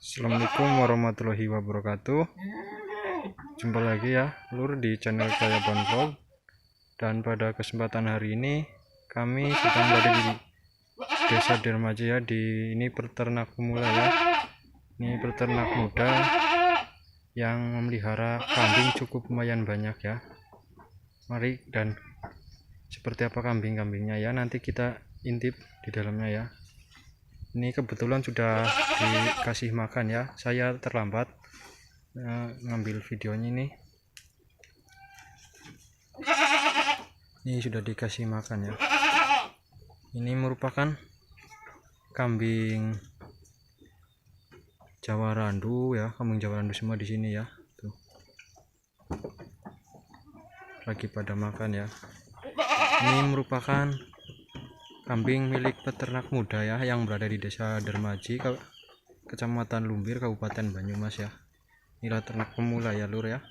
Assalamualaikum warahmatullahi wabarakatuh. Jumpa lagi ya lur di channel saya Vlog. Dan pada kesempatan hari ini kami sedang berada di desa Dermaji ya. Ini peternak pemula ya. Ini peternak muda yang memelihara kambing cukup lumayan banyak ya. Mari dan seperti apa kambingnya ya, nanti kita intip di dalamnya ya. Ini kebetulan sudah dikasih makan ya, saya terlambat ngambil videonya ini sudah dikasih makan ya. Ini merupakan kambing Jawa Randu ya, kambing Jawa Randu semua di sini ya. Tuh, lagi pada makan ya. Ini merupakan kambing milik peternak muda ya, yang berada di desa Dermaji, Kecamatan Lumbir, Kabupaten Banyumas ya. Inilah ternak pemula ya lur ya.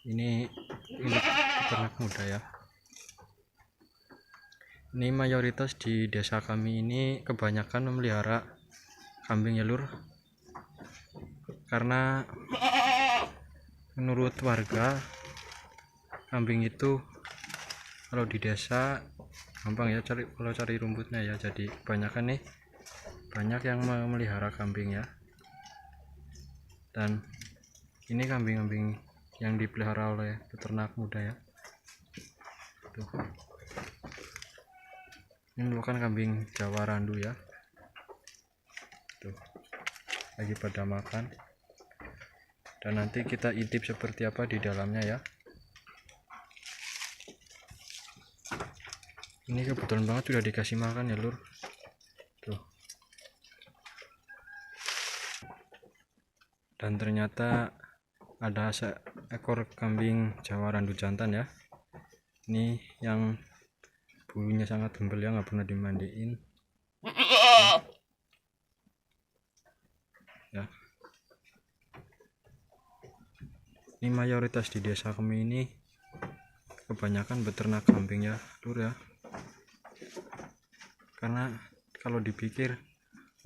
Ini milik peternak muda ya. Ini mayoritas di desa kami ini kebanyakan memelihara kambing ya lur, karena menurut warga kambing itu kalau di desa gampang ya kalau cari rumputnya ya. Jadi kebanyakan nih banyak yang memelihara kambing ya. Dan ini kambing-kambing yang dipelihara oleh peternak muda ya. Tuh, ini merupakan kambing Jawa Randu ya. Tuh, lagi pada makan. Dan nanti kita intip seperti apa di dalamnya ya. Ini kebetulan banget sudah dikasih makan ya lur. Tuh. Dan ternyata ada seekor kambing Jawa Randu jantan ya. Ini yang bulunya sangat tebal ya, nggak pernah dimandiin ya. Ini mayoritas di desa kami ini kebanyakan beternak kambing ya lur ya. Karena kalau dipikir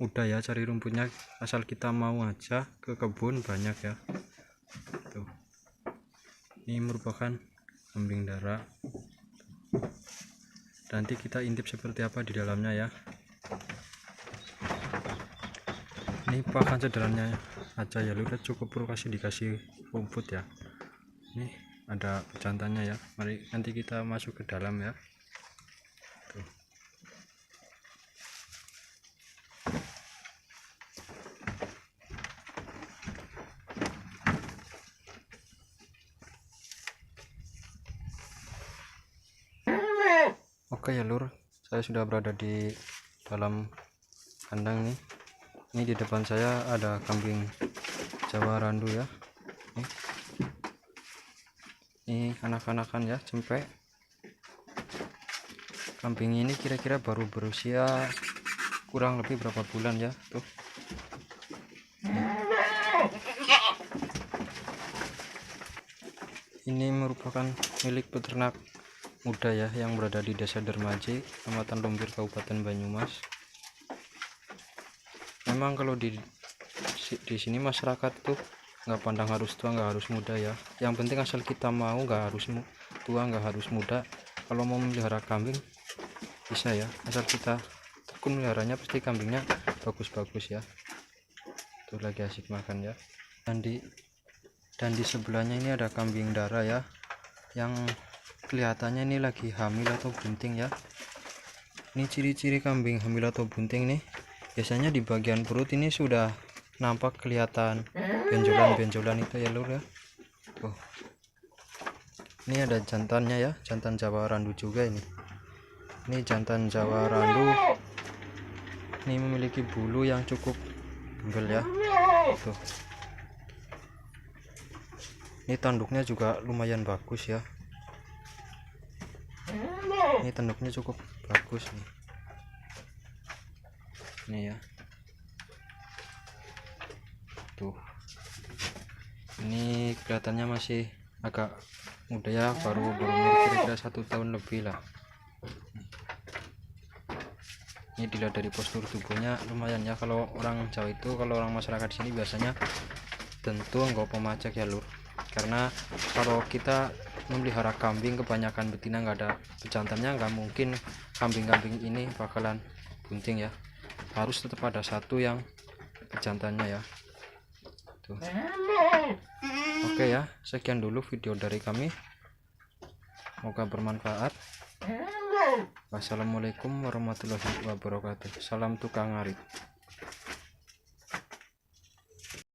mudah ya cari rumputnya, asal kita mau aja ke kebun banyak ya. Tuh. Ini merupakan kambing darah. Nanti kita intip seperti apa di dalamnya ya. Ini pakan sederhananya aja ya lur, cukup perlu dikasih rumput ya. Ini ada jantannya ya. Mari nanti kita masuk ke dalam ya. Tuh. Oke ya lur, saya sudah berada di dalam kandang nih. Ini di depan saya ada kambing Jawa Randu ya. Ini anak-anakan ya, cempek. Kambing ini kira-kira baru berusia kurang lebih berapa bulan ya. Tuh. Ini merupakan milik peternak muda ya, yang berada di desa Dermaji, Kecamatan Lumbir, Kabupaten Banyumas. Memang kalau di sini masyarakat tuh nggak pandang harus tua, nggak harus muda ya. Yang penting asal kita mau, nggak harus tua, nggak harus muda. Kalau mau memelihara kambing bisa ya, asal kita tekun meliharanya, pasti kambingnya bagus-bagus ya. Tuh lagi asik makan ya. Dan di sebelahnya ini ada kambing darah ya, yang kelihatannya ini lagi hamil atau bunting ya. Ini ciri-ciri kambing hamil atau bunting nih, biasanya di bagian perut ini sudah nampak kelihatan benjolan-benjolan itu ya lur ya. Tuh. Ini ada jantannya ya, jantan Jawa Randu juga ini. Ini jantan Jawa Randu. Ini memiliki bulu yang cukup tebal ya. Tuh. Ini tanduknya juga lumayan bagus ya. Ini tanduknya cukup bagus nih. Ini ya. Tuh. Ini kelihatannya masih agak muda ya, baru berumur kira-kira 1 tahun lebih lah. Ini dilihat dari postur tubuhnya lumayan ya. Kalau orang Jawa itu, kalau orang masyarakat di sini biasanya tentu nggak pemajak ya lur, karena kalau kita memelihara kambing kebanyakan betina nggak ada pejantannya, nggak mungkin kambing-kambing ini bakalan bunting ya, harus tetap ada satu yang pejantannya ya tuh. Oke ya, sekian dulu video dari kami, semoga bermanfaat. Wassalamualaikum warahmatullahi wabarakatuh. Salam tukang ngarit.